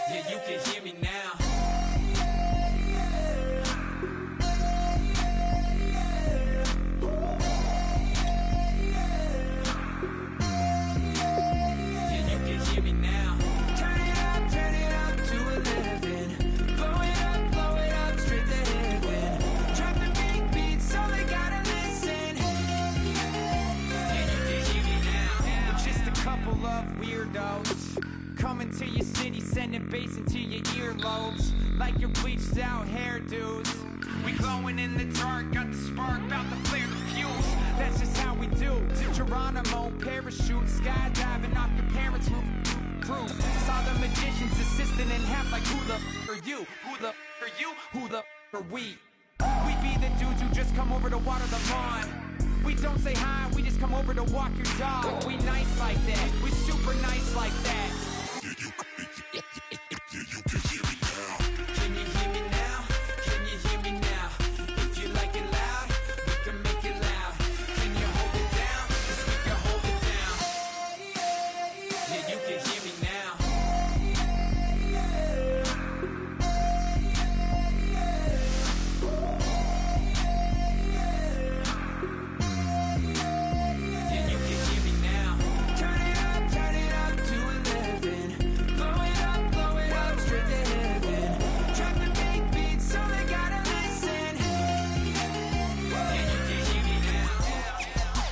Yeah, you can hear me now. Yeah, you can hear me now. Turn it up to 11. Blow it up straight to heaven. Dropping big beats, so they gotta listen. Yeah, you can hear me now. We're just a couple of weirdos coming to your city, sending bass into your earlobes like your bleached out hairdos. We glowing in the dark, got the spark, about to flare the fuse. That's just how we do. To Geronimo, parachute, skydiving off your parents' roof. Saw the magician's assistant in half like who the are you? Who the are you? Who the are we? We be the dudes who just come over to water the lawn. We don't say hi, we just come over to walk your dog. We nice like that, we super nice like that. You can hear me now. Can you hear me now? Can you hear me now? If you like it loud, we can make it loud. Can you hold it down? 'Cause we can hold it down. Yeah, you can hear me now. Yeah, you can hear me now. Turn it up to 11. Blow it up straight to heaven. Dropping big beats, so they gotta listen. Yeah, you can hear me now. Yeah, you can hear me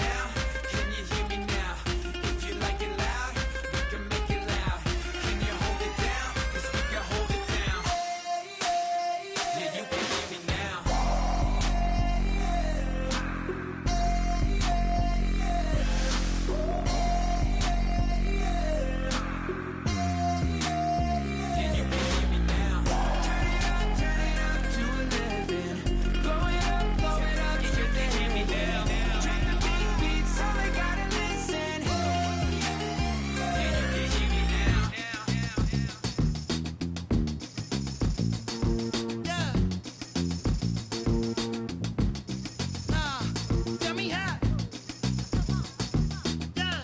now. Can you hear me now? Can you hear me now? If you like it loud, we can make it loud. Can you hold it down? 'Cause we can hold it down. Yeah, you can hear me now. Yeah, you can hear me now. Turn it up to 11. Blow it up straight to heaven. Dropping big beats, so they gotta listen. Yeah, you can hear me now. Yeah. Tell me how. Yeah.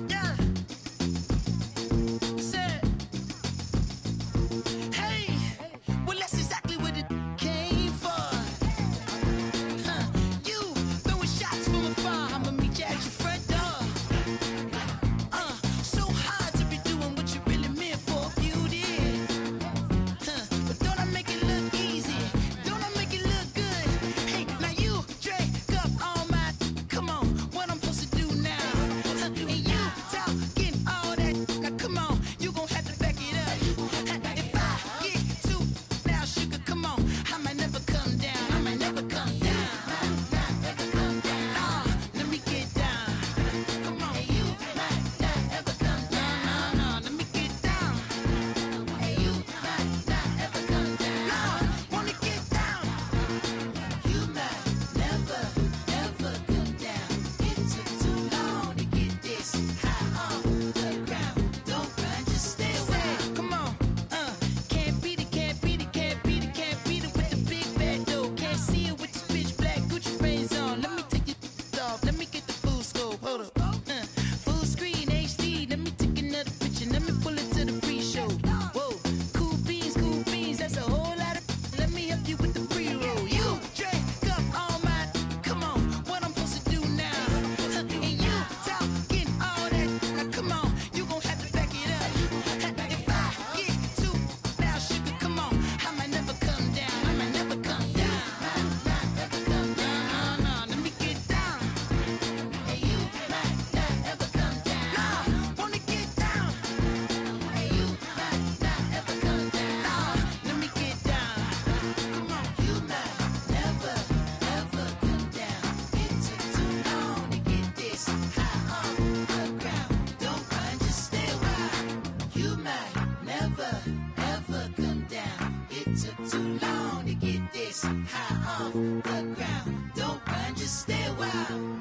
Yeah. Said. Hey. Well, that's exactly what it came for. You throwing shots from afar. I'ma meet you at your front door. So hard to be doing what you really meant for, beauty. But don't I make it look easy? Don't I make it look good? Hey, now you drink up all my. Come on, what I'm supposed to do now? And you talking all that. Now come on, you gon' have to back it up. If I get too now, sugar, come on, I might never come down. I might never come down. Let me get down. Come on, you might not ever come down. No, let me get down. You might not ever come down. No, wanna get down. You might never ever come down. It took too long to get this high off the ground. Don't run, just stay away. Come on, can't beat it, can't beat it, can't beat it, can't beat it with the big bad dough. Can't see it with this pitch black Gucci frames on. Let me take it off. Let me get the full scope. Hold up. Full screen HD. Let me take another picture. Let me pull it to the pre-show. Whoa, cool beans. That's a whole lot of. Let me help you with the pre-roll. You drink up all my. Come on, what I'm supposed to do now? And you talking all that. Now come on, you gon' have to back it up. If I get too now, sugar, come on, I might never come down. I might never come down. Not ever come down. No, let me get down. And you might not ever come down. No, wanna get down. And you might not ever come down. No, let me get down. Come on, you might never ever come down. It took too long to get this high off the ground. Don't run, just stay away. You might never ever come down. It took too long to get this high off off the ground. Don't run, just stay a while.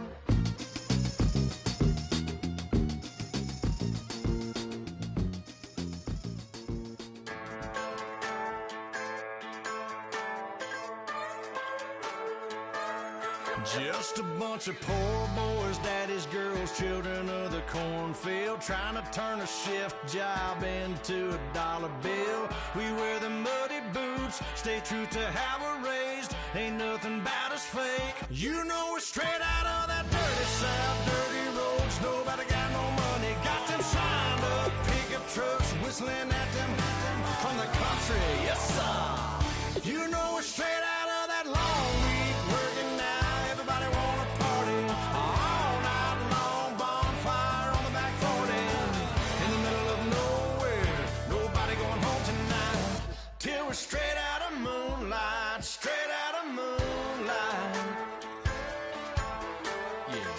Just a bunch of poor boys, daddy's girls, children of the cornfield, trying to turn a shift job into a dollar bill. We wear the muddy boots, stay true to how we're raised. Ain't nothing about us fake. You know we're straight out of that dirty south, dirty roads. Nobody got no money, got them signed up pickup trucks, whistling at them from the country. Yes, sir. You know we're straight out of that long week working now. Everybody wanna party all night long, bonfire on the back 40 in the middle of nowhere. Nobody going home tonight till we're straight out of moonlight, straight out of moonlight. Yeah.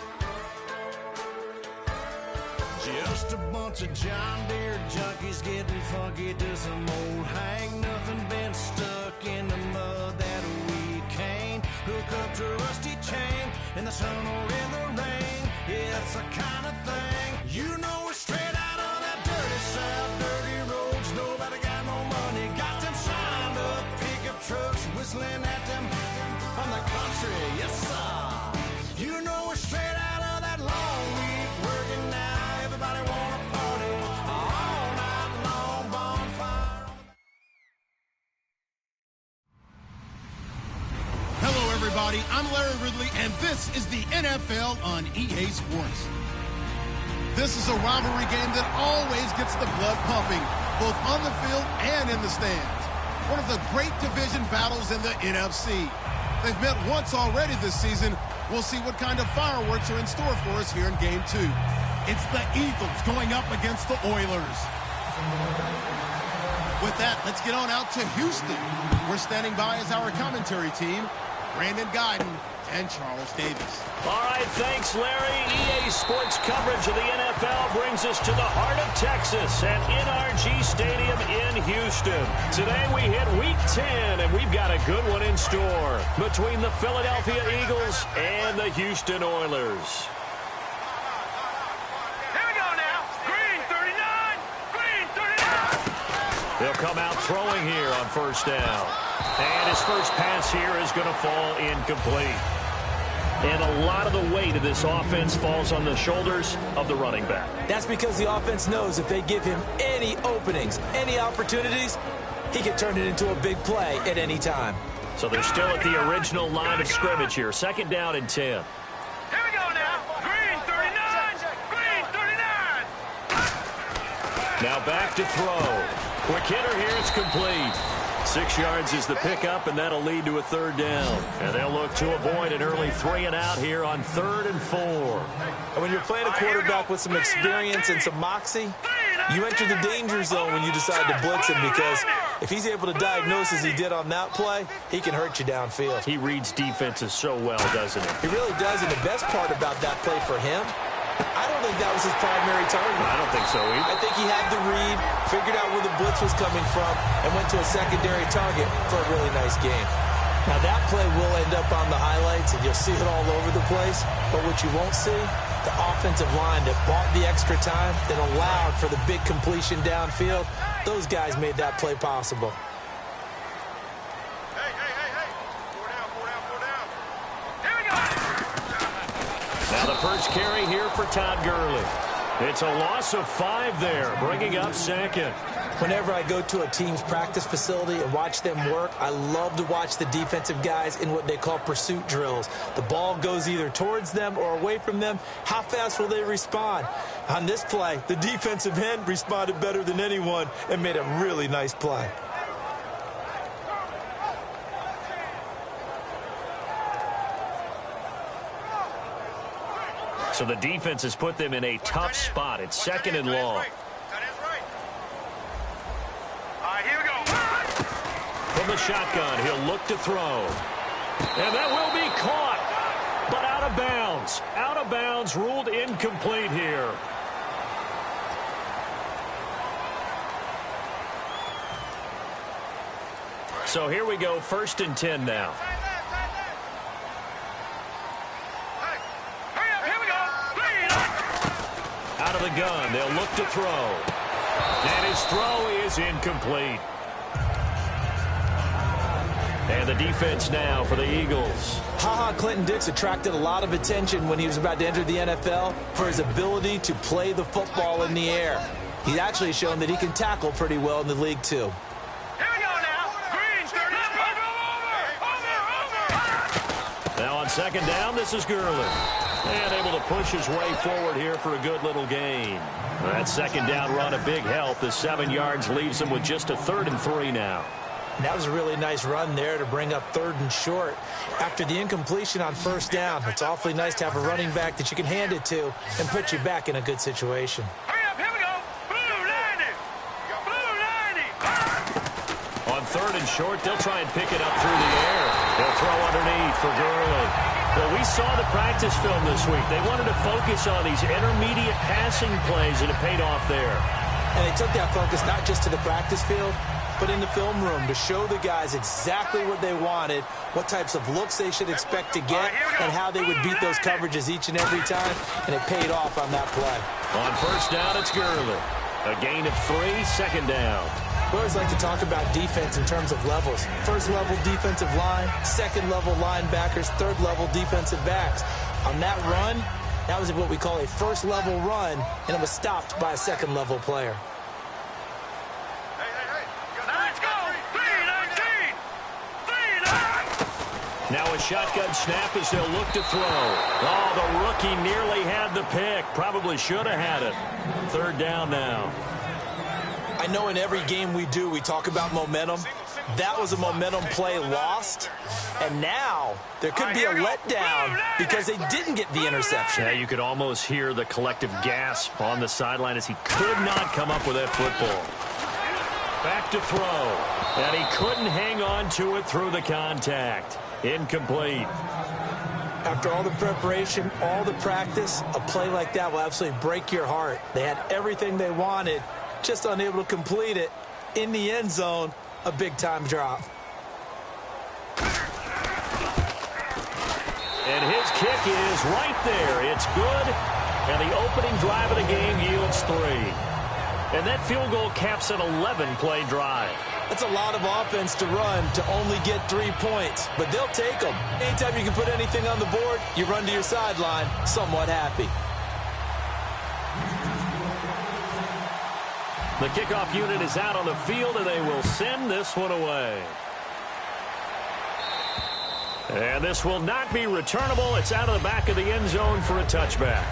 Just a bunch of John Deere junkies getting funky to some old hang. Nothing been stuck in the mud that we can't hook up to a rusty chain in the sun or in the rain. Yeah, it's the kind of thing. You know we're straight out of that dirty south, dirty roads. Nobody got no money, got them signed up pickup trucks, whistling at them from the country. Yes, sir. You know we're straight out of that long week working now. Everybody wanna party all night long, bonfire. Hello, everybody. I'm Larry Ridley, and this is the NFL on EA Sports. This is a rivalry game that always gets the blood pumping, both on the field and in the stands. One of the great division battles in the NFC. They've met once already this season. We'll see what kind of fireworks are in store for us here in Game 2. It's the Eagles going up against the Oilers. With that, let's get on out to Houston. We're standing by as our commentary team, Brandon Guyton and Charles Davis. All right, thanks, Larry. EA Sports coverage of the NFL brings us to the heart of Texas at NRG Stadium in Houston. Today we hit Week 10, and we've got a good one in store between the Philadelphia Eagles and the Houston Oilers. Here we go now. Green 39. Green 39. They'll come out throwing here on first down. And his first pass here is going to fall incomplete. And a lot of the weight of this offense falls on the shoulders of the running back. That's because the offense knows if they give him any openings, any opportunities, he can turn it into a big play at any time. So they're still at the original line of scrimmage here. Second down and 10. Here we go now. Green 39. Green 39. Now back to throw. Quick hitter here. It's complete. 6 yards is the pickup, and that'll lead to a third down. And they'll look to avoid an early 3 and out here on 3rd and 4. And when you're playing a quarterback with some experience and some moxie, you enter the danger zone when you decide to blitz him, because if he's able to diagnose as he did on that play, he can hurt you downfield. He reads defenses so well, doesn't he? He really does, and the best part about that play for him, I don't think that was his primary target. I don't think so either. I think he had the read, figured out where the blitz was coming from, and went to a secondary target for a really nice game. Now, that play will end up on the highlights, and you'll see it all over the place. But what you won't see, the offensive line that bought the extra time, that allowed for the big completion downfield, those guys made that play possible. Hey. 4 down. Here we go. Now the first carry here for Todd Gurley. It's a loss of 5 there, bringing up second. Whenever I go to a team's practice facility and watch them work, I love to watch the defensive guys in what they call pursuit drills. The ball goes either towards them or away from them. How fast will they respond? On this play, the defensive end responded better than anyone and made a really nice play. So the defense has put them in a tough spot. It's 2nd and long. That is right. All right, here we go. From the shotgun, he'll look to throw. And that will be caught, but out of bounds. Out of bounds, ruled incomplete here. So here we go, 1st and 10 now. of the gun. They'll look to throw. And his throw is incomplete. And the defense now for the Eagles. Clinton Dix attracted a lot of attention when he was about to enter the NFL for his ability to play the football in the air. He's actually shown that he can tackle pretty well in the league, too. Here we go now. Green, 30. Over. Now on second down, this is Gurley. And able to push his way forward here for a good little gain. That second down run, a big help. The 7 yards leaves him with just a 3rd and 3 now. And that was a really nice run there to bring up 3rd and short. After the incompletion on first down, it's awfully nice to have a running back that you can hand it to and put you back in a good situation. Hurry up, here we go. Blue 90. Blue 90. On 3rd and short, they'll try and pick it up through the air. They'll throw underneath for Gurley. Well, we saw the practice film this week. They wanted to focus on these intermediate passing plays, and it paid off there. And they took that focus not just to the practice field, but in the film room to show the guys exactly what they wanted, what types of looks they should expect to get, and how they would beat those coverages each and every time, and it paid off on that play. On first down, it's Gurley. A gain of 3, second down. We always like to talk about defense in terms of levels. First level defensive line, second level linebackers, third level defensive backs. On that run, that was what we call a first level run, and it was stopped by a second level player. Let's go. 3-19. 3-9. Now a shotgun snap as they'll look to throw. Oh, the rookie nearly had the pick. Probably should have had it. 3rd down now. I know in every game we do, we talk about momentum. That was a momentum play lost. And now there could be a letdown because they didn't get the interception. Yeah, you could almost hear the collective gasp on the sideline as he could not come up with that football. Back to throw. And he couldn't hang on to it through the contact. Incomplete. After all the preparation, all the practice, a play like that will absolutely break your heart. They had everything they wanted, just unable to complete it. In the end zone, a big-time drop. And his kick is right there. It's good. And the opening drive of the game yields 3. And that field goal caps an 11-play drive. That's a lot of offense to run to only get 3 points, but they'll take them. Anytime you can put anything on the board, you run to your sideline somewhat happy. The kickoff unit is out on the field, and they will send this one away. And this will not be returnable. It's out of the back of the end zone for a touchback.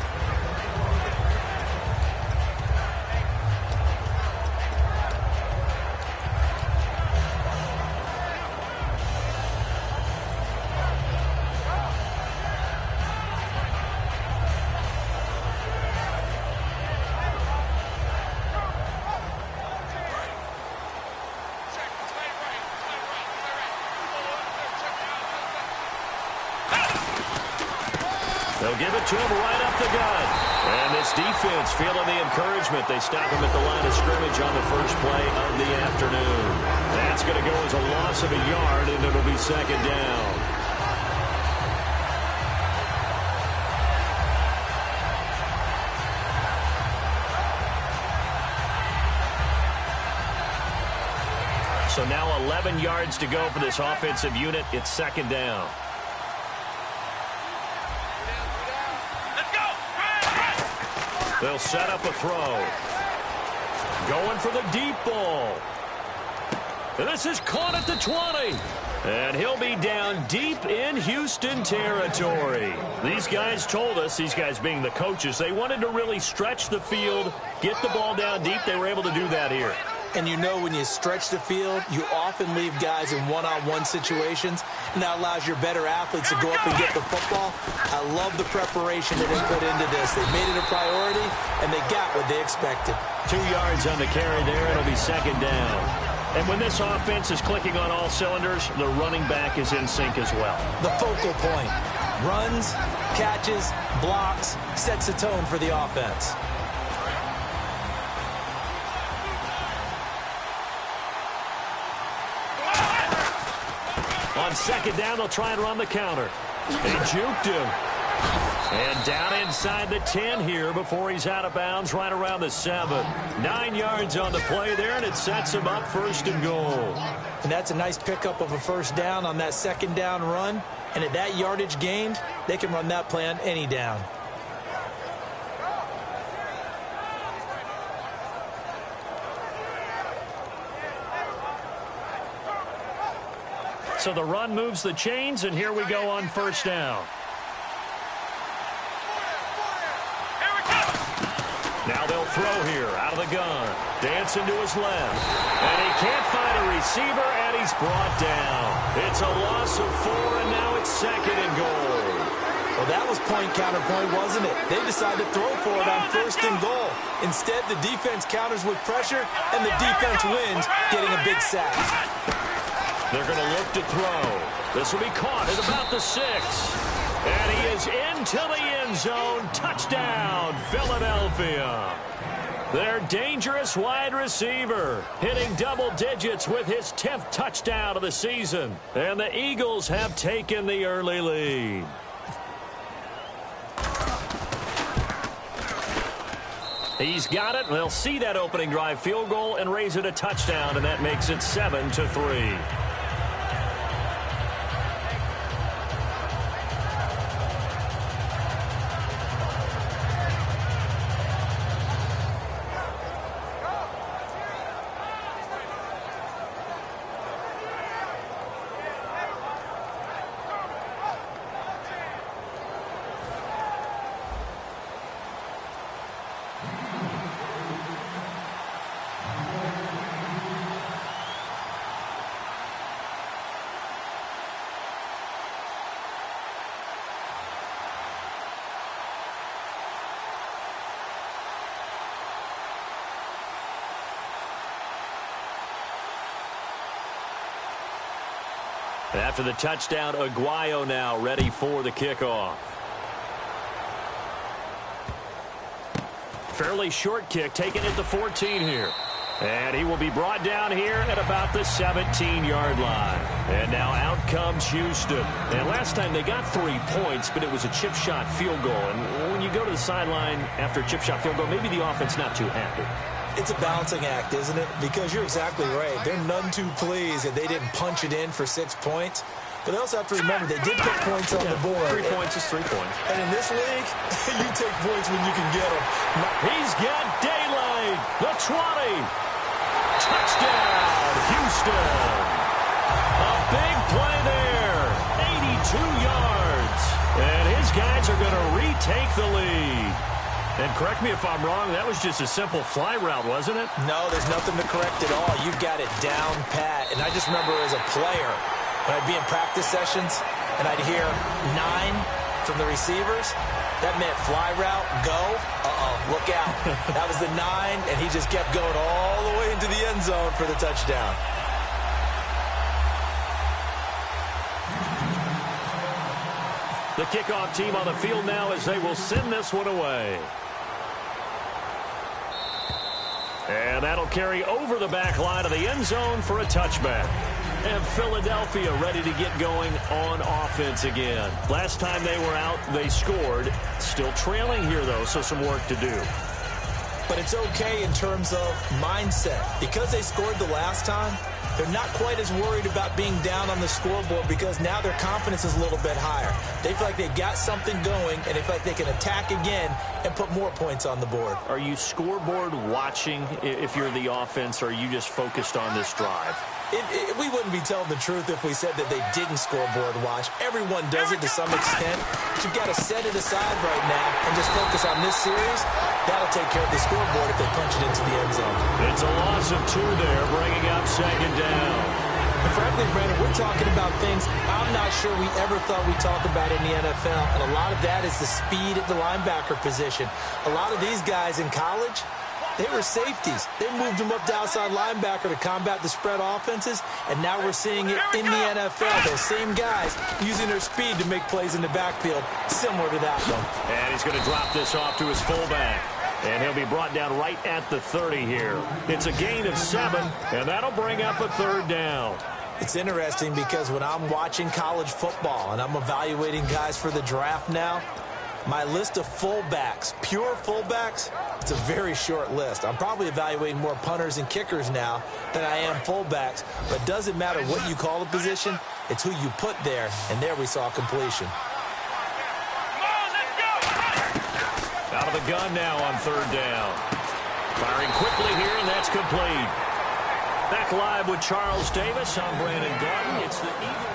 They'll give it to him right up the gut. And this defense feeling the encouragement. They stop him at the line of scrimmage on the first play of the afternoon. That's going to go as a loss of a yard, and it'll be second down. So now 11 yards to go for this offensive unit. It's second down. They'll set up a throw. Going for the deep ball. And this is caught at the 20. And he'll be down deep in Houston territory. These guys told us, these guys being the coaches, they wanted to really stretch the field, get the ball down deep. They were able to do that here. And you know when you stretch the field, you often leave guys in one-on-one situations, and that allows your better athletes to go up and get the football. I love the preparation that they put into this. They made it a priority, and they got what they expected. 2 yards on the carry there. It'll be second down. And when this offense is clicking on all cylinders, the running back is in sync as well. The focal point. Runs, catches, blocks, sets the tone for the offense. On second down, they'll try and run the counter. They juked him. And down inside the 10 here before he's out of bounds right around the 7. 9 yards on the play there, and it sets him up 1st and goal. And that's a nice pickup of a 1st down on that 2nd down run. And at that yardage gained, they can run that play on any down. So the run moves the chains, and here we go on 1st down. Now they'll throw here out of the gun. Dancing to his left. And he can't find a receiver, and he's brought down. It's a loss of 4, and now it's 2nd and goal. Well, that was point counterpoint, wasn't it? They decided to throw for it on 1st and goal. Instead, the defense counters with pressure, and the defense wins, getting a big sack. They're going to look to throw. This will be caught at about the 6. And he is into the end zone. Touchdown, Philadelphia. Their dangerous wide receiver hitting double digits with his 10th touchdown of the season. And the Eagles have taken the early lead. He's got it. They'll see that opening drive field goal and raise it a touchdown, and that makes it 7-3. After the touchdown, Aguayo now ready for the kickoff. Fairly short kick taken at the 14 here. And he will be brought down here at about the 17-yard line. And now out comes Houston. And last time they got 3 points, but it was a chip shot field goal. And when you go to the sideline after a chip shot field goal, maybe the offense not too happy. It's a balancing act, isn't it? Because you're exactly right. They're none too pleased that they didn't punch it in for 6 points. But they also have to remember they did put points on the board. 3 points is 3 points. And in this league, you take points when you can get them. He's got daylight. The 20. Touchdown, Houston. A big play there. 82 yards. And his guys are going to retake the lead. And correct me if I'm wrong, that was just a simple fly route, wasn't it? No, there's nothing to correct at all. You've got it down pat. And I just remember as a player, when I'd be in practice sessions and I'd hear 9 from the receivers, that meant fly route, go, look out. That was the 9, and he just kept going all the way into the end zone for the touchdown. The kickoff team on the field now as they will send this one away. And that'll carry over the back line of the end zone for a touchback. And Philadelphia ready to get going on offense again. Last time they were out, they scored. Still trailing here, though, so some work to do. But it's okay in terms of mindset. Because they scored the last time, they're not quite as worried about being down on the scoreboard because now their confidence is a little bit higher. They feel like they've got something going, and they feel like they can attack again and put more points on the board. Are you scoreboard watching if you're the offense, or are you just focused on this drive? We wouldn't be telling the truth if we said that they didn't scoreboard watch. Everyone does it to some extent. But you've got to set it aside right now and just focus on this series. That'll take care of the scoreboard if they punch it into the end zone. It's a loss of 2 there, bringing up 2nd down. And frankly, Brandon, we're talking about things I'm not sure we ever thought we'd talk about in the NFL. And a lot of that is the speed at the linebacker position. A lot of these guys in college, they were safeties. They moved them up to outside linebacker to combat the spread offenses, and now we're seeing it in the NFL. Those same guys using their speed to make plays in the backfield, similar to that one. And he's going to drop this off to his fullback. And he'll be brought down right at the 30 here. It's a gain of 7, and that'll bring up a 3rd down. It's interesting because when I'm watching college football and I'm evaluating guys for the draft now, My list of fullbacks, pure fullbacks, it's a very short list. I'm probably evaluating more punters and kickers now than I am fullbacks, but it doesn't matter what you call the position, it's who you put there, and there we saw completion. Out of the gun now on third down. Firing quickly here, and that's complete. Back live with Charles Davis. I'm Brandon Garden. It's the Eagles.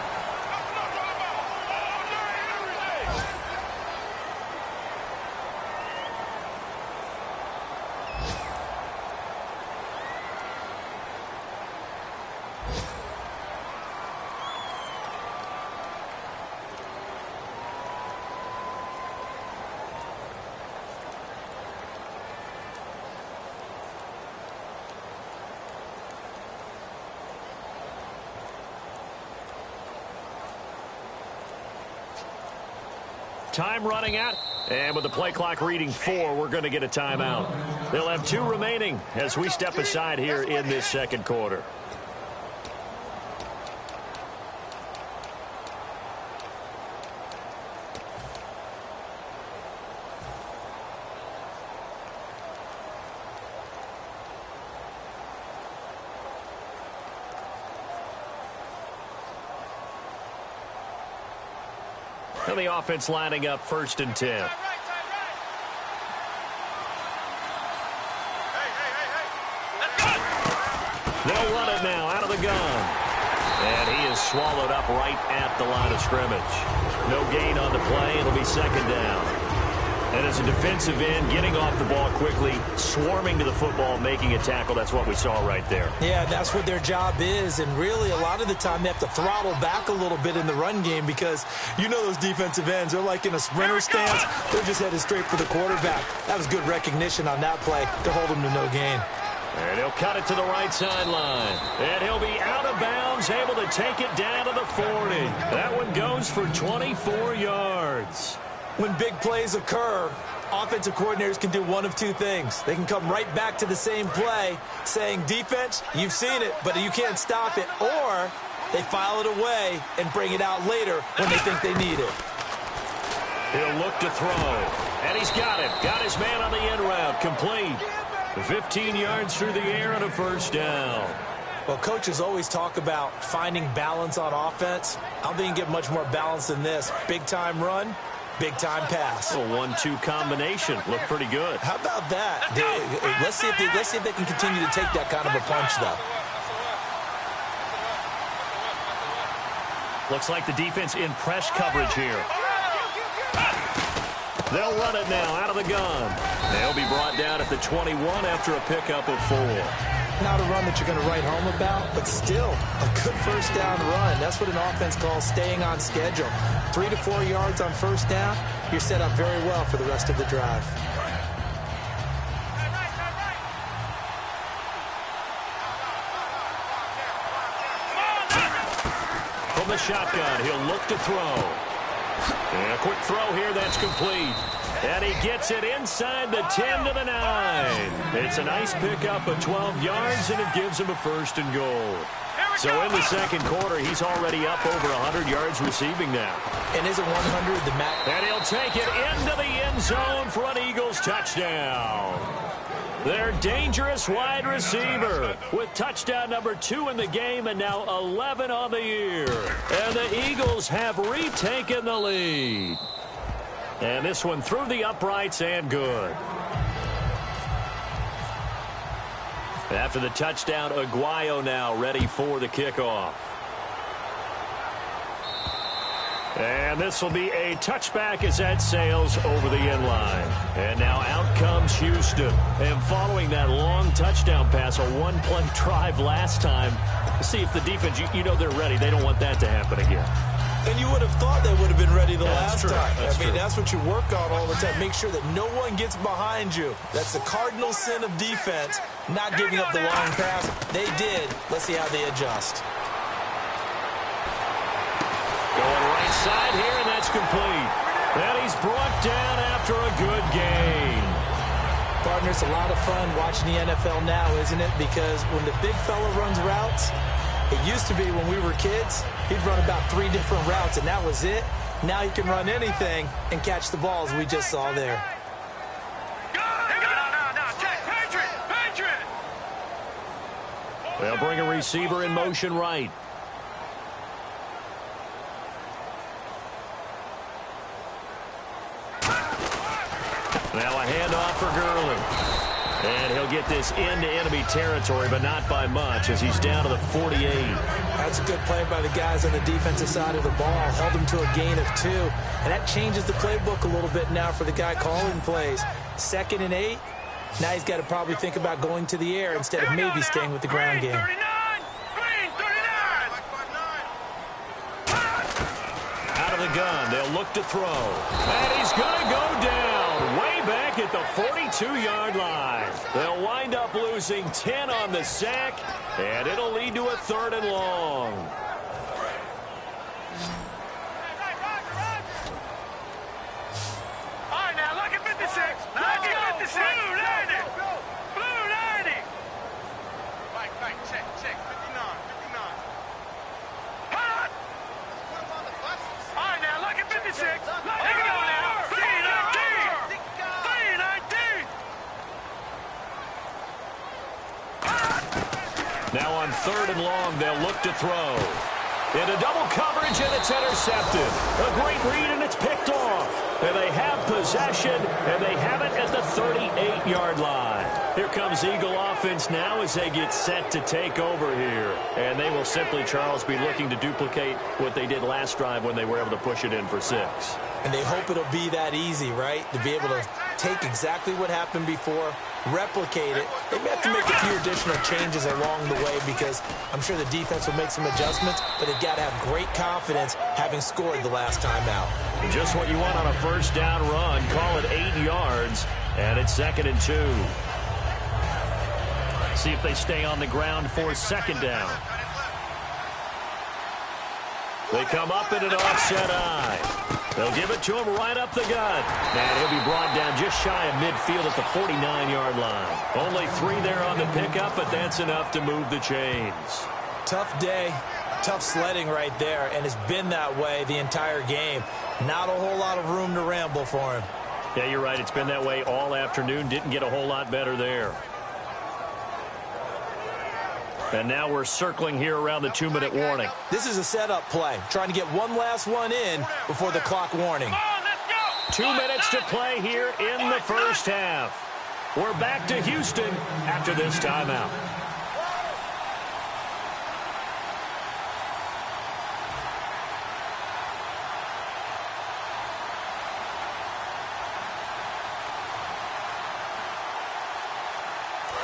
Time running out, and with the play clock reading 4, we're going to get a timeout. They'll have 2 remaining as we step aside here in this second quarter. And the offense lining up 1st and 10. They'll run it now out of the gun. And he is swallowed up right at the line of scrimmage. No gain on the play. It'll be 2nd down. And as a defensive end, getting off the ball quickly, swarming to the football, making a tackle, that's what we saw right there. Yeah, that's what their job is, and really a lot of the time they have to throttle back a little bit in the run game because you know those defensive ends, they're like in a sprinter stance. They're just headed straight for the quarterback. That was good recognition on that play to hold him to no gain. And he'll cut it to the right sideline. And he'll be out of bounds, able to take it down to the 40. That one goes for 24 yards. When big plays occur, offensive coordinators can do one of 2 things. They can come right back to the same play saying, defense, you've seen it, but you can't stop it. Or they file it away and bring it out later when they think they need it. He'll look to throw. And he's got it. Got his man on the end route. Complete. 15 yards through the air and a 1st down. Well, coaches always talk about finding balance on offense. I don't think you can get much more balance than this. Big-time run. Big-time pass. A 1-2 combination. Looked pretty good. How about that? Let's see if they can continue to take that kind of a punch, though. Looks like the defense in press coverage here. They'll run it now out of the gun. They'll be brought down at the 21 after a pickup of 4. Not a run that you're going to write home about, but still a good 1st down run. That's what an offense calls staying on schedule. 3 to 4 yards on 1st down, you're set up very well for the rest of the drive. From the shotgun, he'll look to throw. And a quick throw here, that's complete. And he gets it inside the 10 to the 9. It's a nice pickup of 12 yards, and it gives him a 1st and goal. So in the second quarter, he's already up over 100 yards receiving now. And isn't 100 the max? And he'll take it into the end zone for an Eagles touchdown. Their dangerous wide receiver with touchdown number 2 in the game and now 11 on the year. And the Eagles have retaken the lead. And this one through the uprights and good. After the touchdown, Aguayo now ready for the kickoff. And this will be a touchback as that sails over the end line. And now out comes Houston. And following that long touchdown pass, a 1-play drive last time, see if the defense, you know they're ready. They don't want that to happen again. And you would have thought they would have been ready the last true. time. That's true. That's what you work on all the time. Make sure that no one gets behind you. That's the cardinal sin of defense, not giving up the long pass. They did. Let's see how they adjust. Going right side here, and that's complete. And he's brought down after a good gain. Partner, it's a lot of fun watching the NFL now, isn't it? Because when the big fella runs routes, it used to be when we were kids, he'd run about 3 different routes, and that was it. Now he can run anything and catch the balls we just saw there. They'll bring a receiver in motion right. Now a handoff for Gurley. And he'll get this into enemy territory, but not by much as he's down to the 48. That's a good play by the guys on the defensive side of the ball. Held him to a gain of 2. And that changes the playbook a little bit now for the guy calling plays. 2nd and 8. Now he's got to probably think about going to the air instead of maybe staying with the ground game. Out of the gun, they'll look to throw. And he's going to go down way back at the 42-yard line. They'll wind up losing 10 on the sack, and it'll lead to a 3rd and long. All right, now look at 56. Look at 56. Blue 90. Blue 90. Right, check. 59. Hot. All right, now look at 56. Here we go now. 319. 319. Now on 3rd and long, they'll look to throw. Into double coverage, and it's intercepted. A great read, and it's picked off. And they have possession, and they have it at the 38-yard line. Here comes Eagle offense now as they get set to take over here. And they will simply, Charles, be looking to duplicate what they did last drive when they were able to push it in for 6. And they hope it'll be that easy, right? To be able to take exactly what happened before, replicate it. They may have to make a few additional changes along the way because I'm sure the defense will make some adjustments, but they've got to have great confidence having scored the last time out. Just what you want on a first down run. Call it 8 yards, and it's 2nd and 2. See if they stay on the ground for 2nd down. They come up in an offset eye. They'll give it to him right up the gut. And he'll be brought down just shy of midfield at the 49-yard line. Only 3 there on the pickup, but that's enough to move the chains. Tough day, tough sledding right there, and it's been that way the entire game. Not a whole lot of room to ramble for him. Yeah, you're right. It's been that way all afternoon. Didn't get a whole lot better there. And now we're circling here around the 2-minute warning. This is a setup play, trying to get one last one in before the clock warning. 2 minutes to play here in the first half. We're back to Houston after this timeout.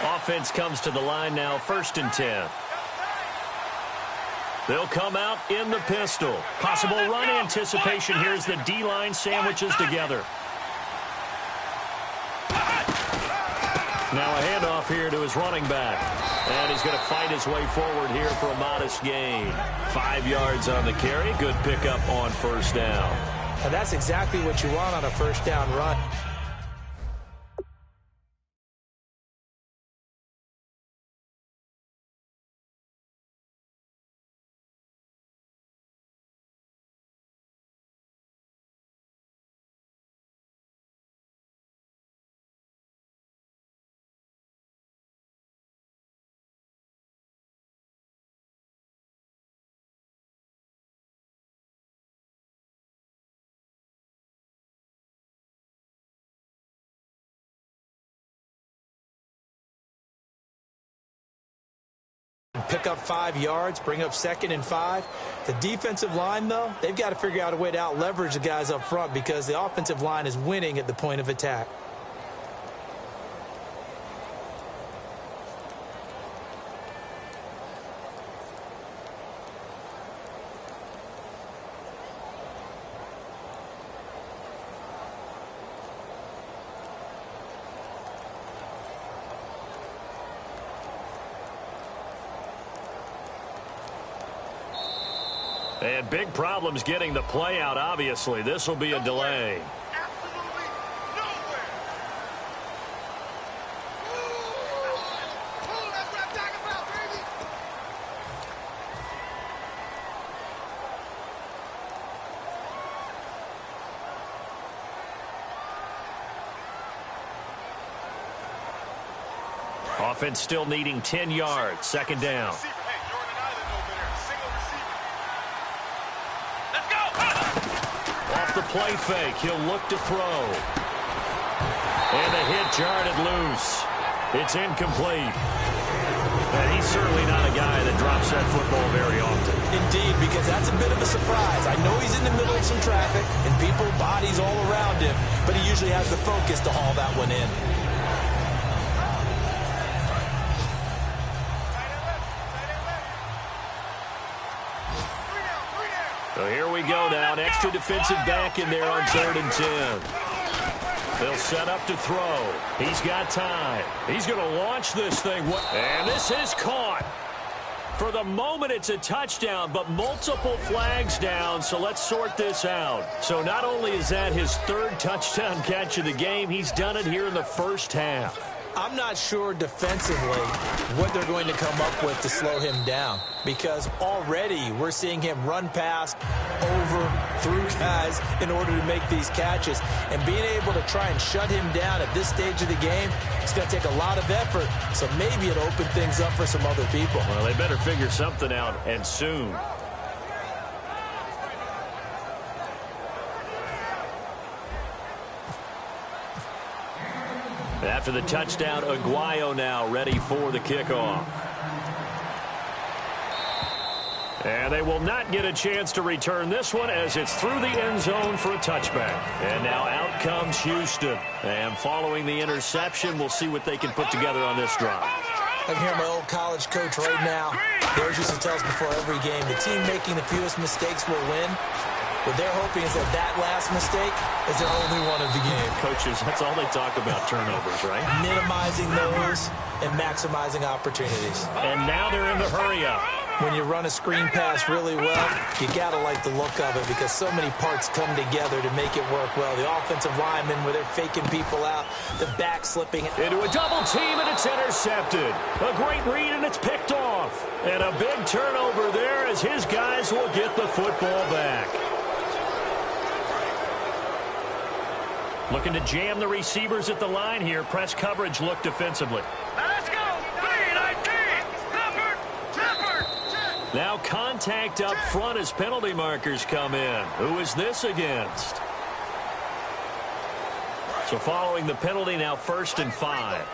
Offense comes to the line now, 1st and 10. They'll come out in the pistol. Possible run anticipation here as the D-line sandwiches together. Now a handoff here to his running back. And he's going to fight his way forward here for a modest gain. 5 yards on the carry. Good pickup on 1st down. And that's exactly what you want on a 1st down run. Pick up 5 yards, bring up 2nd and 5. The defensive line, though, they've got to figure out a way to out-leverage the guys up front because the offensive line is winning at the point of attack. And big problems getting the play out, obviously. This will be a delay. Absolutely nowhere. Ooh, that's what I'm talking about, baby. offense still needing 10 yards. Second down. Off the play fake, he'll look to throw. And the hit jarred loose. It's incomplete. And he's certainly not a guy that drops that football very often. Indeed, because that's a bit of a surprise. I know he's in the middle of some traffic and people, bodies all around him, but he usually has the focus to haul that one in. So here we go now. An extra defensive back in there on 3rd and 10. They'll set up to throw. He's got time. He's going to launch this thing. And this is caught. For the moment, it's a touchdown, but multiple flags down, so let's sort this out. So not only is that his 3rd touchdown catch of the game, he's done it here in the first half. I'm not sure defensively what they're going to come up with to slow him down, because already we're seeing him run past, over, through guys in order to make these catches. And being able to try and shut him down at this stage of the game, it's going to take a lot of effort. So maybe it'll open things up for some other people. Well, they better figure something out, and soon. After the touchdown, Aguayo now ready for the kickoff. And they will not get a chance to return this one as it's through the end zone for a touchback. And now out comes Houston. And following the interception, we'll see what they can put together on this drive. I can hear my old college coach right now. He always used to tell us before every game, the team making the fewest mistakes will win. What they're hoping is that last mistake is their only one of the game. Coaches, that's all they talk about, turnovers, right? Minimizing those and maximizing opportunities. And now they're in the hurry-up. When you run a screen pass really well, you got to like the look of it because so many parts come together to make it work well. The offensive linemen, where they're faking people out, the back slipping. Into a double team, and it's intercepted. A great read, and it's picked off. And a big turnover there as his guys will get the football back. Looking to jam the receivers at the line here. Press coverage look defensively. Let's go. 3-19. Now contact up front as penalty markers come in. Who is this against? So following the penalty, now 1st and 5.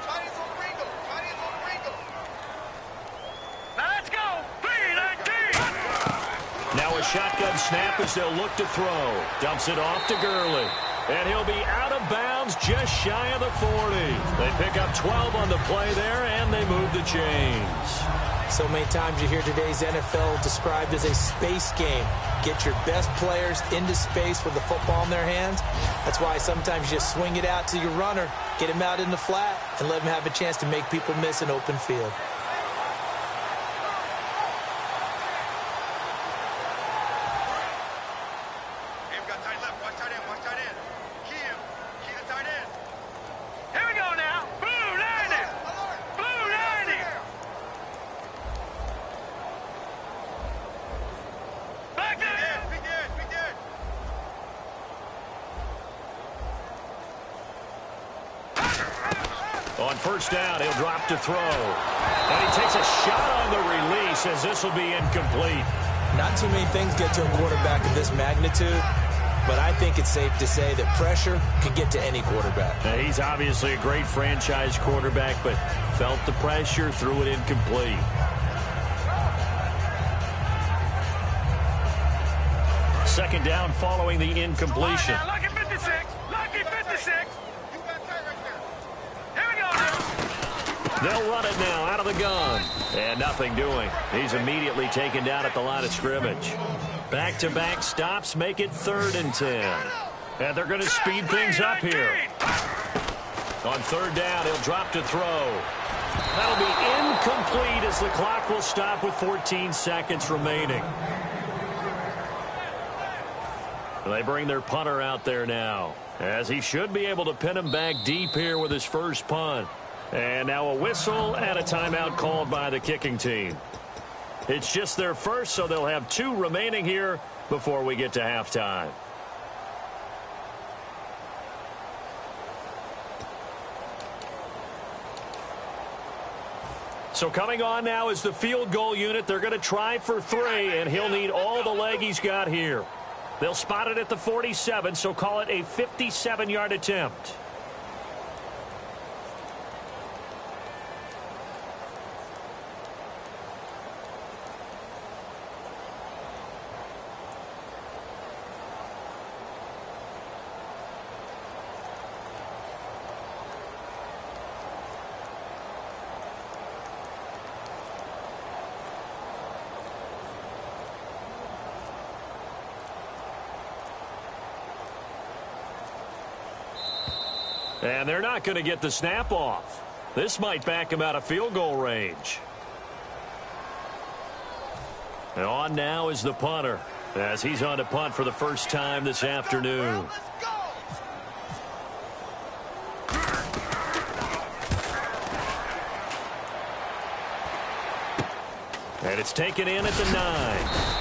Let's go. 3-19. Now a shotgun snap as they'll look to throw. Dumps it off to Gurley. And he'll be out of bounds just shy of the 40. They pick up 12 on the play there, and they move the chains. So many times you hear today's NFL described as a space game. Get your best players into space with the football in their hands. That's why sometimes you just swing it out to your runner, get him out in the flat, and let him have a chance to make people miss an open field. On 1st down, he'll drop to throw. And he takes a shot on the release as this will be incomplete. Not too many things get to a quarterback of this magnitude, but I think it's safe to say that pressure can get to any quarterback. Now, he's obviously a great franchise quarterback, but felt the pressure, threw it incomplete. Second down following the incompletion. Lucky 56. Lucky 56. They'll run it now out of the gun. And nothing doing. He's immediately taken down at the line of scrimmage. Back-to-back stops make it 3rd and 10. And they're going to speed things up here. On 3rd down, he'll drop to throw. That'll be incomplete as the clock will stop with 14 seconds remaining. They bring their punter out there now, as he should be able to pin him back deep here with his first punt. And now a whistle and a timeout called by the kicking team. It's just their first, so they'll have 2 remaining here before we get to halftime. So coming on now is the field goal unit. They're going to try for 3, and he'll need all the leg he's got here. They'll spot it at the 47, so call it a 57-yard attempt. And they're not going to get the snap off. This might back him out of field goal range. And on now is the punter, as he's on to punt for the first time this afternoon. And it's taken in at the 9.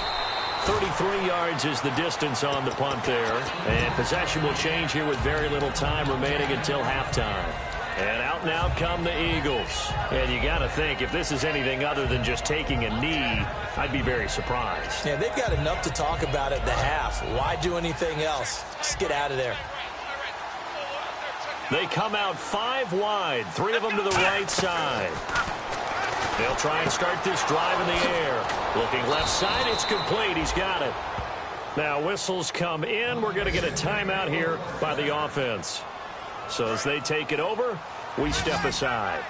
33 yards is the distance on the punt there. And possession will change here with very little time remaining until halftime. And out now come the Eagles. And you got to think, if this is anything other than just taking a knee, I'd be very surprised. Yeah, they've got enough to talk about at the half. Why do anything else? Just get out of there. They come out 5 wide, 3 of them to the right side. They'll try and start this drive in the air. Looking left side, it's complete. He's got it. Now whistles come in. We're going to get a timeout here by the offense. So as they take it over, we step aside.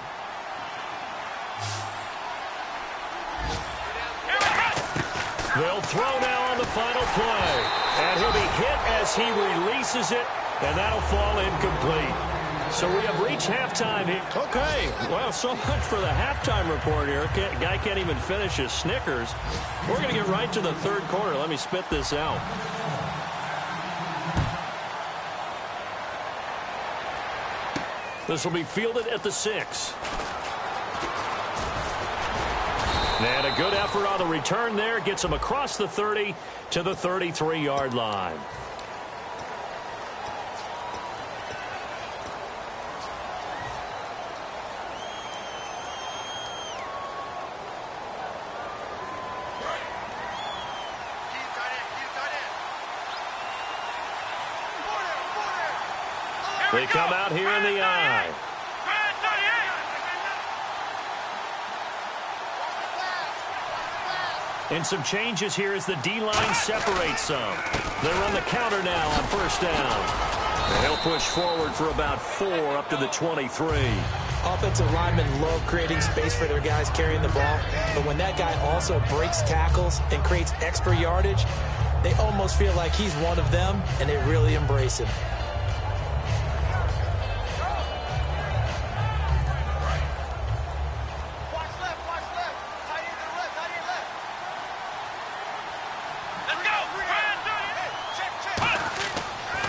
They'll throw now on the final play. And he'll be hit as he releases it, and that'll fall incomplete. So we have reached halftime here. Okay, well, so much for the halftime report here. Guy can't even finish his Snickers. We're going to get right to the third quarter. Let me spit this out. This will be fielded at the 6. And a good effort on the return there. Gets him across the 30 to the 33-yard line. They come out here in the I. And some changes here as the D-line separates some. They run the counter now on first down. And they'll push forward for about 4 up to the 23. Offensive linemen love creating space for their guys carrying the ball. But when that guy also breaks tackles and creates extra yardage, they almost feel like he's one of them, and they really embrace him.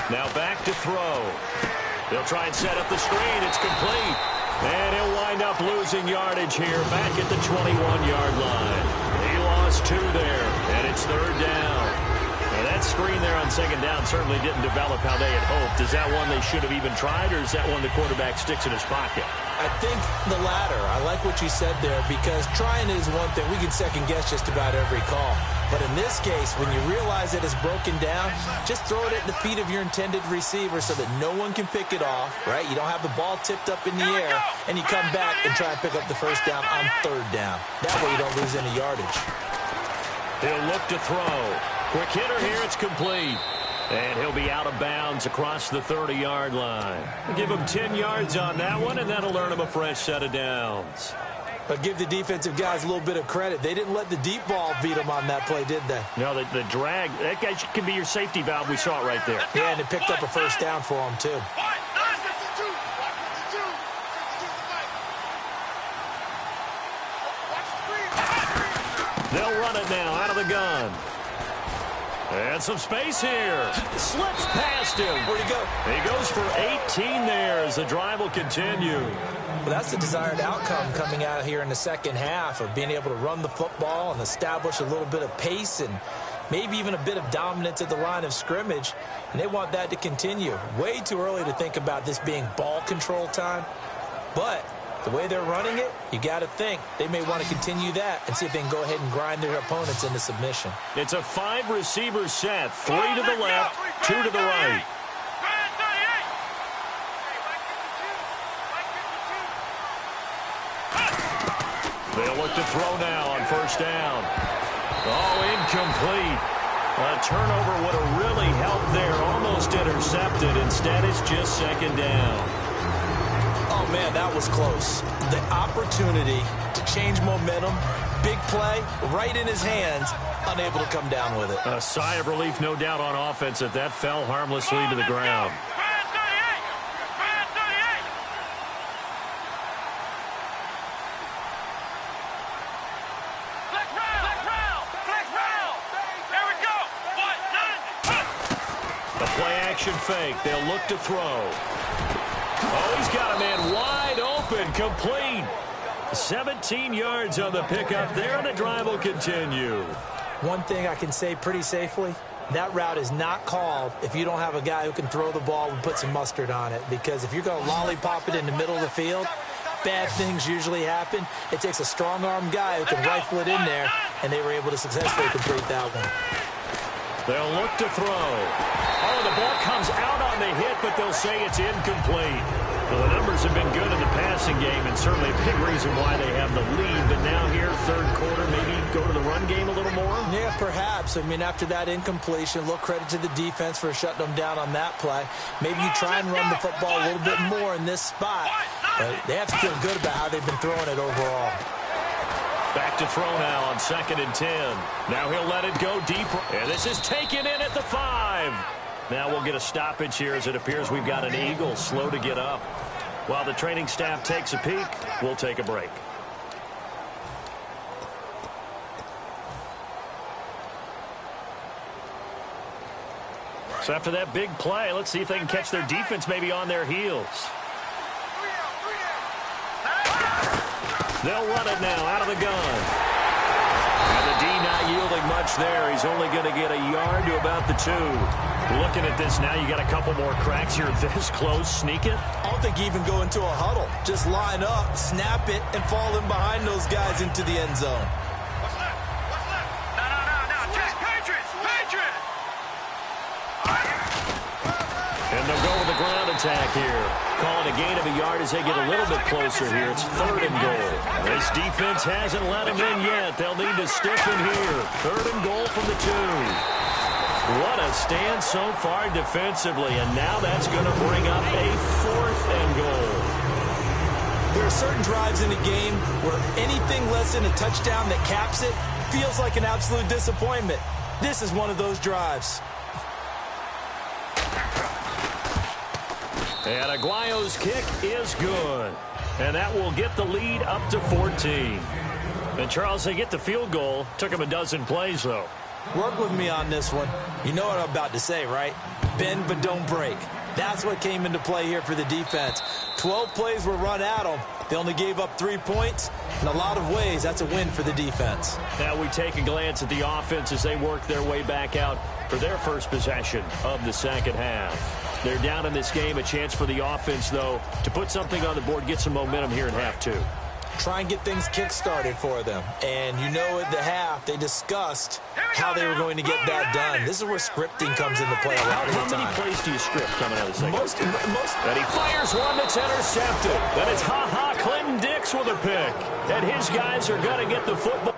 Now back to throw. They'll try and set up the screen. It's complete. And he'll wind up losing yardage here back at the 21-yard line. He lost 2 there, and it's third down. Now that screen there on second down certainly didn't develop how they had hoped. Is that one they should have even tried, or is that one the quarterback sticks in his pocket? I think the latter. I like what you said there, because trying is one thing. We can second-guess just about every call. But in this case, when you realize that it's broken down, just throw it at the feet of your intended receiver so that no one can pick it off, right? You don't have the ball tipped up in the air, and you come back and try and pick up the first down on third down. That way you don't lose any yardage. He'll look to throw. Quick hitter here, it's complete. And he'll be out of bounds across the 30-yard line. Give him 10 yards on that one, and that'll earn him a fresh set of downs. But give the defensive guys a little bit of credit. They didn't let the deep ball beat them on that play, did they? No, the drag, that guy can be your safety valve. We saw it right there. Yeah, and it picked up a first down for them, too. They'll run it now out of the gun. And some space here. Slips past him. Where'd he go? He goes for 18 there as the drive will continue. Well, that's the desired outcome coming out here in the second half, of being able to run the football and establish a little bit of pace and maybe even a bit of dominance at the line of scrimmage. And they want that to continue. Way too early to think about this being ball control time. But The way they're running it, you got to think they may want to continue that and see if they can go ahead and grind their opponents into submission. It's a 5-receiver set. 3 to the left, 2 to the right. They'll look to throw now on first down. Oh, incomplete. A turnover would have really helped there. Almost intercepted. Instead, it's just second down. Oh, man, that was close. The opportunity to change momentum, big play, right in his hands, unable to come down with it. A sigh of relief, no doubt, on offense that fell harmlessly to the ground. Fake. They'll look to throw. Oh, he's got a man wide open, complete. 17 yards on the pickup there, and the drive will continue. One thing I can say pretty safely, that route is not called if you don't have a guy who can throw the ball and put some mustard on it. Because if you're going to lollipop it in the middle of the field, bad things usually happen. It takes a strong-arm guy who can rifle it in there, and they were able to successfully complete that one. They'll look to throw. Oh, the ball comes out on the hit, but they'll say it's incomplete. Well, the numbers have been good in the passing game, and certainly a big reason why they have the lead. But now here, third quarter, maybe go to the run game a little more? Yeah, perhaps. I mean, after that incompletion, a little credit to the defense for shutting them down on that play. Maybe you try and run the football a little bit more in this spot. But they have to feel good about how they've been throwing it overall. Back to throw now on 2nd and 10. Now he'll let it go deeper. And this is taken in at the 5. Now we'll get a stoppage here as it appears we've got an Eagle slow to get up. While the training staff takes a peek, we'll take a break. So after that big play, let's see if they can catch their defense maybe on their heels. They'll run it now out of the gun. And the D not yielding much there. He's only going to get a yard to about the 2. Looking at this now, you got a couple more cracks here. This close, sneak it. I don't think you even go into a huddle. Just line up, snap it, and fall in behind those guys into the end zone. What's left? What's left? No. Just Patriots! Patriots! And they'll go with the ground attack here. Calling a gain of a yard as they get a little bit closer here. It's 3rd and goal. This defense hasn't let them in yet. They'll need to stiffen here. 3rd and goal from the 2. What a stand so far defensively. And now that's going to bring up a 4th and goal. There are certain drives in a game where anything less than a touchdown that caps it feels like an absolute disappointment. This is one of those drives. And Aguayo's kick is good. And that will get the lead up to 14. And, Charles, they get the field goal. Took him a dozen plays, though. Work with me on this one. You know what I'm about to say, right? Bend but don't break. That's what came into play here for the defense. 12 plays were run at them. They only gave up 3 points. In a lot of ways, that's a win for the defense. Now we take a glance at the offense as they work their way back out for their first possession of the second half. They're down in this game. A chance for the offense, though, to put something on the board, get some momentum here in half 2. Try and get things kick-started for them. And you know at the half, they discussed how they were going to get that done. This is where scripting comes into play a lot of the time. How many plays do you script coming out of the second? Most. And he fires one that's intercepted. Then it's Clinton Dix with a pick. And his guys are going to get the football.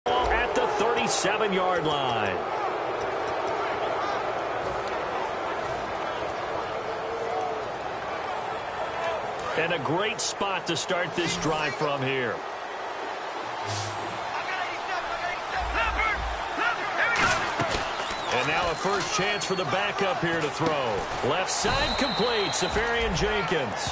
At the 37-yard line. And a great spot to start this drive from here. And now a first chance for the backup here to throw. Left side complete, Safarian Jenkins.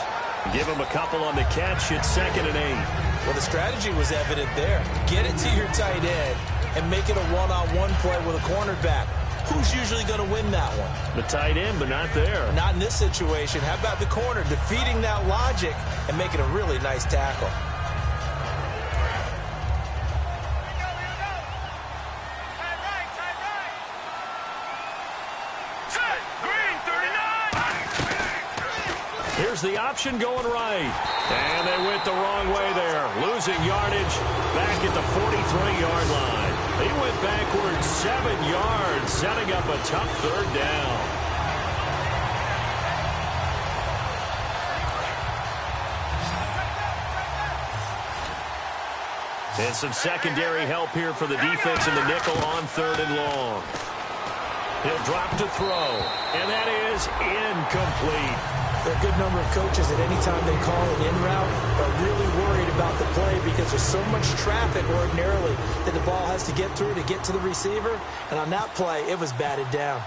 Give him a couple on the catch. It's 2nd and 8. Well, the strategy was evident there. Get it to your tight end and make it a one-on-one play with a cornerback. who's usually going to win that one? The tight end, but not there. Not in this situation. How about the corner defeating that logic and making a really nice tackle? Here's the option going right. And they went the wrong way there. Losing yardage back at the 43-yard line. He went backwards 7 yards, setting up a tough third down. And some secondary help here for the defense in the nickel on 3rd and long. He'll drop to throw, and that is incomplete. There are a good number of coaches that any time they call an in route are really worried about the play because there's so much traffic ordinarily that the ball has to get through to get to the receiver. And on that play, it was batted down.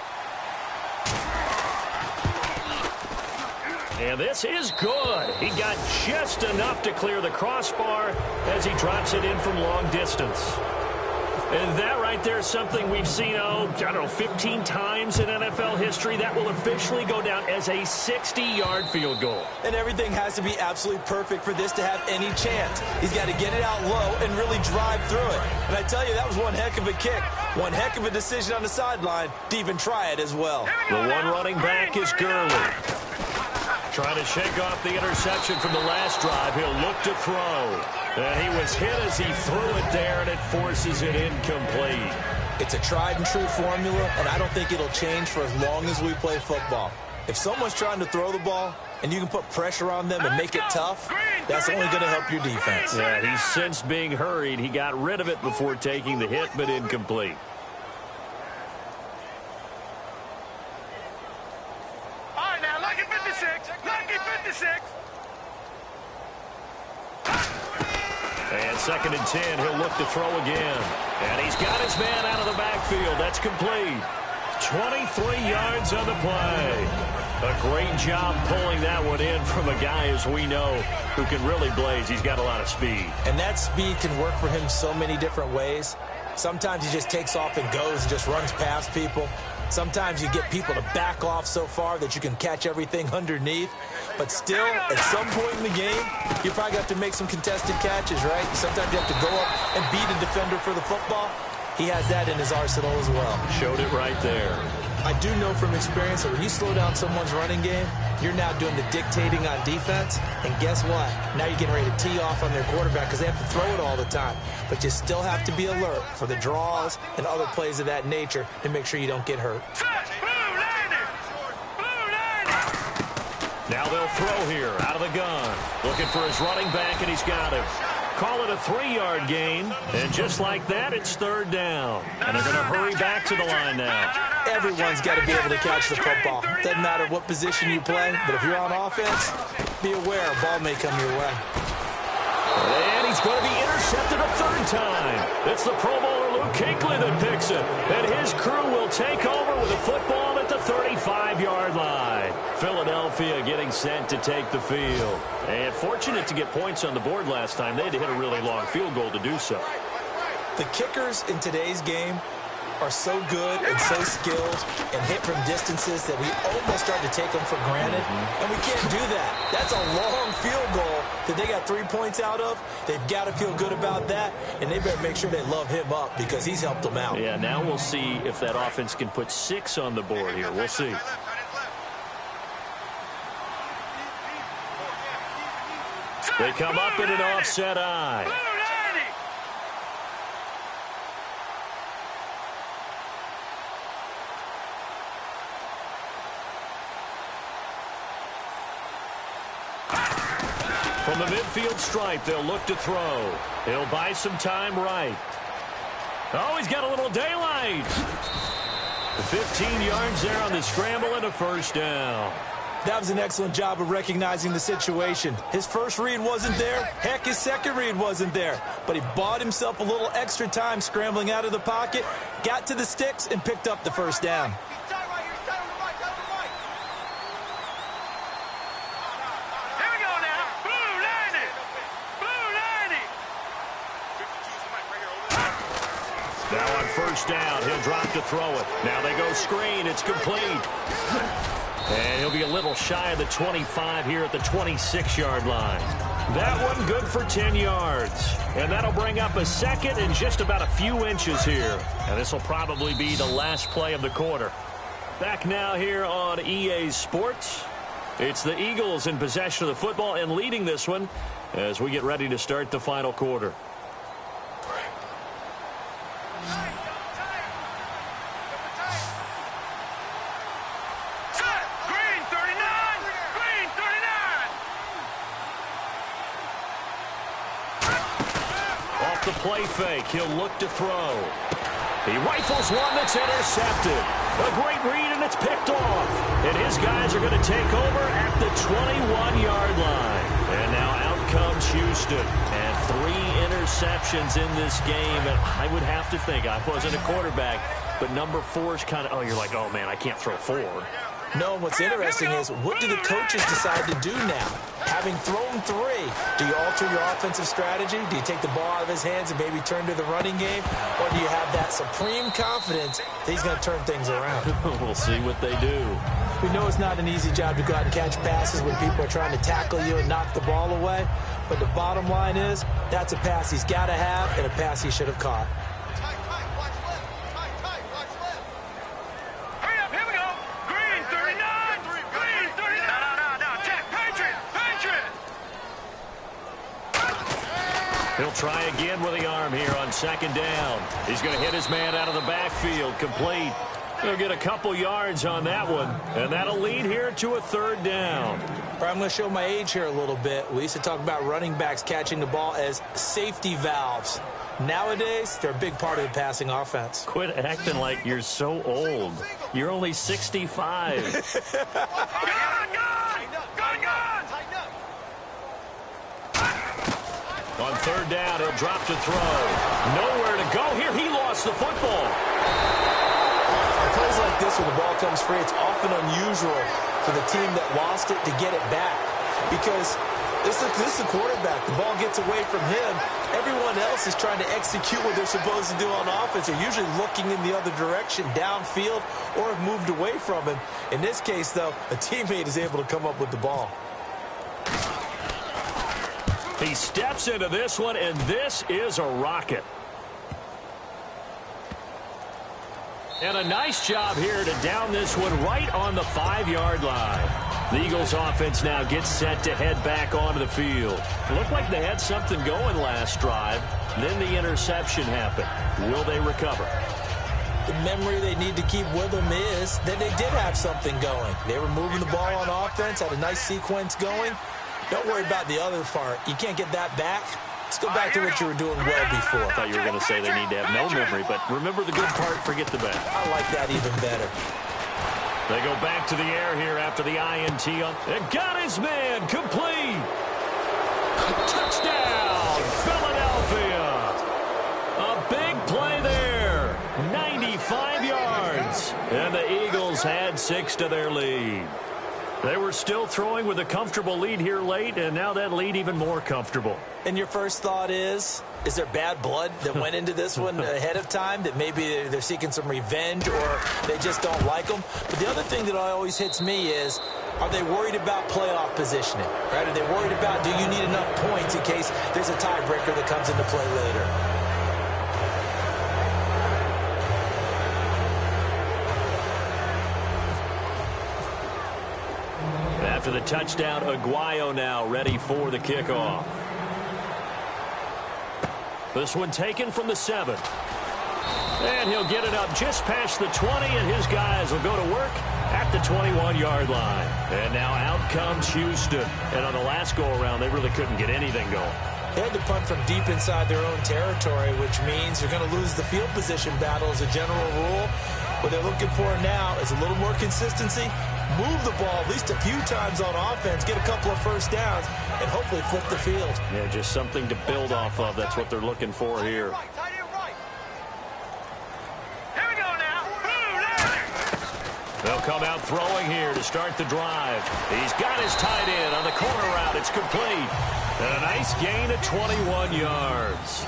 And this is good. He got just enough to clear the crossbar as he drops it in from long distance. And that right there is something we've seen, I don't know, 15 times in NFL history. That will officially go down as a 60-yard field goal. And everything has to be absolutely perfect for this to have any chance. He's got to get it out low and really drive through it. And I tell you, that was one heck of a kick. One heck of a decision on the sideline to even try it as well. The one running back is Gurley. Trying to shake off the interception from the last drive. He'll look to throw. And he was hit as he threw it there, and it forces it incomplete. It's a tried-and-true formula, and I don't think it'll change for as long as we play football. If someone's trying to throw the ball and you can put pressure on them and make it tough, that's only going to help your defense. Yeah, he's since being hurried. He got rid of it before taking the hit, but incomplete. All right, now, lucky 56. Lucky 56. And 2nd and 10, he'll look to throw again. And he's got his man out of the backfield. That's complete. 23 yards on the play. A great job pulling that one in from a guy, as we know, who can really blaze. He's got a lot of speed. And that speed can work for him so many different ways. Sometimes he just takes off and goes and just runs past people. Sometimes you get people to back off so far that you can catch everything underneath. But still, at some point in the game, you probably have to make some contested catches, right? Sometimes you have to go up and beat a defender for the football. He has that in his arsenal as well. Showed it right there. I do know from experience that when you slow down someone's running game, you're now doing the dictating on defense. And guess what? Now you're getting ready to tee off on their quarterback because they have to throw it all the time. But you still have to be alert for the draws and other plays of that nature to make sure you don't get hurt. Now they'll throw here out of the gun. Looking for his running back, and he's got him. Call it a 3-yard gain, and just like that, it's 3rd down. And they're going to hurry back to the line now. Everyone's got to be able to catch the football. Doesn't matter what position you play, but if you're on offense, be aware a ball may come your way. And he's going to be intercepted a 3rd time. It's the Pro Bowler Luke Kuechly that picks it. And his crew will take over with a football at the 35-yard line. Philadelphia getting sent to take the field. And fortunate to get points on the board last time. They had to hit a really long field goal to do so. The kickers in today's game are so good and so skilled and hit from distances that we almost start to take them for granted. And we can't do that. That's a long field goal that they got 3 points out of. They've got to feel good about that, and they better make sure they love him up because he's helped them out. Yeah, now we'll see if that offense can put 6 on the board here. We'll see. They come up in an offset eye. From the midfield stripe, they'll look to throw. He'll buy some time right. Oh, he's got a little daylight. 15 yards there on the scramble and a 1st down. That was an excellent job of recognizing the situation. His first read wasn't there. Heck, his second read wasn't there. But he bought himself a little extra time scrambling out of the pocket, got to the sticks, and picked up the 1st down. Now on first down, he'll drop to throw it. Now they go screen. It's complete. And he'll be a little shy of the 25 here at the 26-yard line. That one good for 10 yards. And that'll bring up a second and just about a few inches here. And this will probably be the last play of the quarter. Back now here on EA Sports. It's the Eagles in possession of the football and leading this one as we get ready to start the final quarter. The play fake. He'll look to throw. He rifles one that's intercepted. A great read, and it's picked off. And his guys are going to take over at the 21-yard line. And now out comes Houston. And 3 interceptions in this game. And I would have to think, I wasn't a quarterback, but number 4 is kind of, oh, you're like, oh, man, I can't throw 4. No, what's interesting is, what do the coaches decide to do now? Having thrown 3, do you alter your offensive strategy? Do you take the ball out of his hands and maybe turn to the running game? Or do you have that supreme confidence that he's going to turn things around? We'll see what they do. We know it's not an easy job to go out and catch passes when people are trying to tackle you and knock the ball away. But the bottom line is, that's a pass he's got to have and a pass he should have caught. He'll try again with the arm here on second down. He's going to hit his man out of the backfield. Complete. He'll get a couple yards on that one, and that'll lead here to a 3rd down. I'm going to show my age here a little bit. We used to talk about running backs catching the ball as safety valves. Nowadays, they're a big part of the passing offense. Quit acting like you're so old. You're only 65. On 3rd down, he'll drop to throw. Nowhere to go here. He lost the football. On plays like this, when the ball comes free, it's often unusual for the team that lost it to get it back. Because this is the quarterback. The ball gets away from him. Everyone else is trying to execute what they're supposed to do on offense. They're usually looking in the other direction, downfield, or have moved away from him. In this case, though, a teammate is able to come up with the ball. He steps into this one, and this is a rocket. And a nice job here to down this one right on the 5-yard line. The Eagles offense now gets set to head back onto the field. Looked like they had something going last drive. Then the interception happened. Will they recover? The memory they need to keep with them is that they did have something going. They were moving the ball on offense, had a nice sequence going. Don't worry about the other part. You can't get that back. Let's go back to what you were doing well before. I thought you were going to say they need to have no memory, but remember the good part, forget the bad. I like that even better. They go back to the air here after the INT. And got his man complete. Touchdown, Philadelphia. A big play there. 95 yards. And the Eagles had 6 to their lead. They were still throwing with a comfortable lead here late, and now that lead even more comfortable. And your first thought is there bad blood that went into this one ahead of time, that maybe they're seeking some revenge or they just don't like them? But the other thing that always hits me is, are they worried about playoff positioning? Right? Are they worried about, do you need enough points in case there's a tiebreaker that comes into play later? After the touchdown, Aguayo now ready for the kickoff. This one taken from the 7. And he'll get it up just past the 20, and his guys will go to work at the 21-yard line. And now out comes Houston. And on the last go-around, they really couldn't get anything going. They had to punt from deep inside their own territory, which means you're going to lose the field position battle as a general rule. What they're looking for now is a little more consistency, move the ball at least a few times on offense, get a couple of first downs, and hopefully flip the field. Yeah, just something to build off of. That's what they're looking for here. They'll come out throwing here to start the drive. He's got his tight end on the corner route. It's complete. And a nice gain of 21 yards.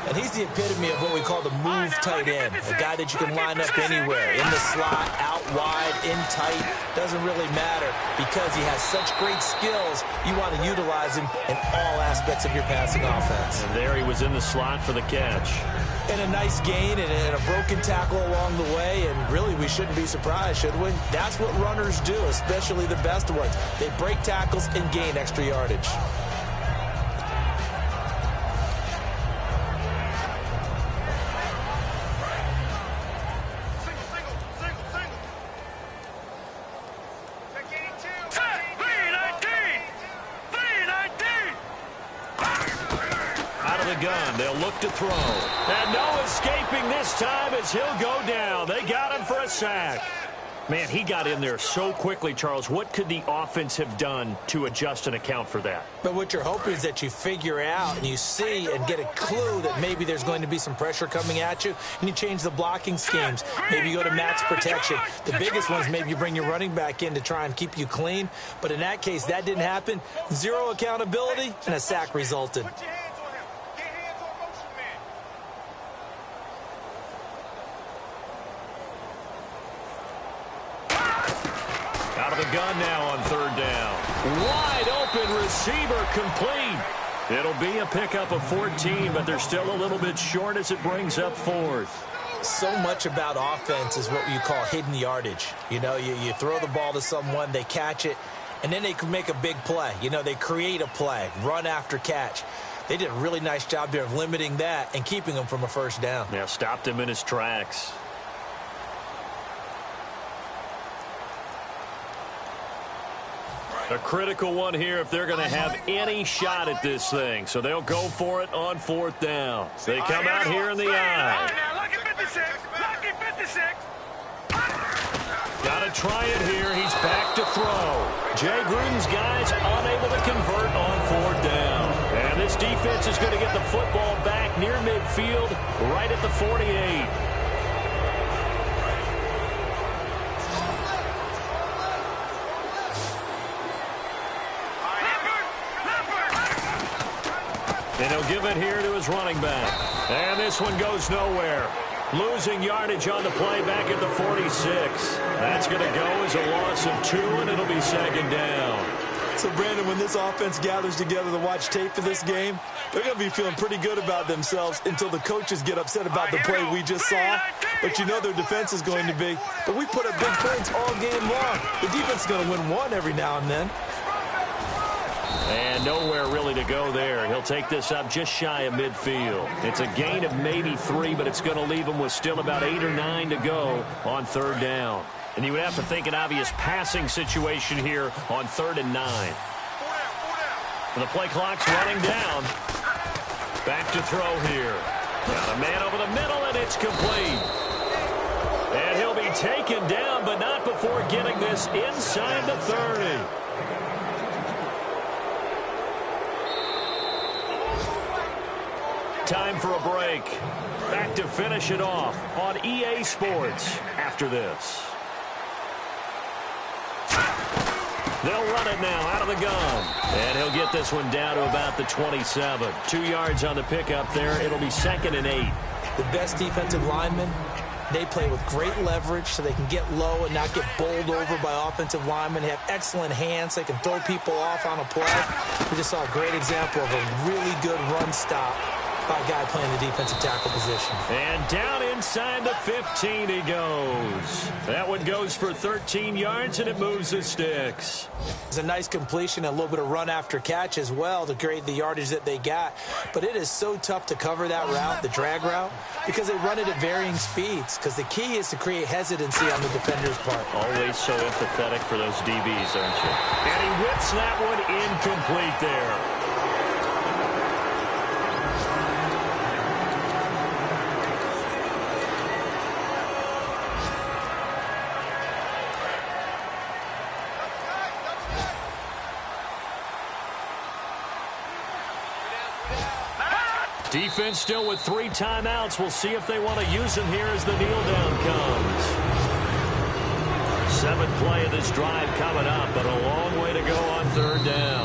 And he's the epitome of what we call the move tight end, a guy that you can line up anywhere, in the slot, out wide, in tight, doesn't really matter because he has such great skills. You want to utilize him in all aspects of your passing offense. And there he was in the slot for the catch. And a nice gain and a broken tackle along the way, and really we shouldn't be surprised, should we? That's what runners do, especially the best ones. They break tackles and gain extra yardage. They'll look to throw. And no escaping this time as he'll go down. They got him for a sack. Man, he got in there so quickly, Charles. What could the offense have done to adjust and account for that? But what you're hoping is that you figure out and you see and get a clue that maybe there's going to be some pressure coming at you, and you change the blocking schemes. Maybe you go to max protection. The biggest one is maybe you bring your running back in to try and keep you clean. But in that case, that didn't happen. Zero accountability, and a sack resulted. Out of the gun now on third down. Wide open receiver complete. It'll be a pickup of 14, but they're still a little bit short as it brings up fourth. So much about offense is what you call hidden yardage. You know, you throw the ball to someone, they catch it, and then they can make a big play. You know, they create a play, run after catch. They did a really nice job there of limiting that and keeping him from a first down. Yeah, stopped him in his tracks. A critical one here if they're going to have any shot at this thing. So they'll go for it on fourth down. They come out here in the eye. Got to try it here. He's back to throw. Jay Gruden's guys unable to convert on fourth down. And this defense is going to get the football back near midfield, right at the 48. And he'll give it here to his running back. And this one goes nowhere. Losing yardage on the play back at the 46. That's going to go as a loss of 2, and it'll be second down. So, Brandon, when this offense gathers together to watch tape for this game, they're going to be feeling pretty good about themselves until the coaches get upset about the play we just saw. But you know their defense is going to be. But we put up big points all game long. The defense is going to win one every now and then. And nowhere really to go there. He'll take this up just shy of midfield. It's a gain of maybe 3, but it's going to leave him with still about 8 or 9 to go on third down. And you would have to think an obvious passing situation here on 3rd and 9. And the play clock's running down. Back to throw here. Got a man over the middle, and it's complete. And he'll be taken down, but not before getting this inside the 30. Time for a break. Back to finish it off on EA Sports after this. They'll run it now out of the gun. And he'll get this one down to about the 27. 2 yards on the pickup there. It'll be 2nd and 8. The best defensive linemen, they play with great leverage so they can get low and not get bowled over by offensive linemen. They have excellent hands. They can throw people off on a play. We just saw a great example of a really good run stop by a guy playing the defensive tackle position. And down inside the 15 he goes. That one goes for 13 yards, and it moves the sticks. It's a nice completion, a little bit of run after catch as well to create the yardage that they got. But it is so tough to cover that route, the drag route, because they run it at varying speeds. Because the key is to create hesitancy on the defender's part. Always so empathetic for those DBs, aren't you? And he whips that one incomplete there. Defense still with 3 timeouts. We'll see if they want to use them here as the kneel down comes. Seventh play of this drive coming up, but a long way to go on third down.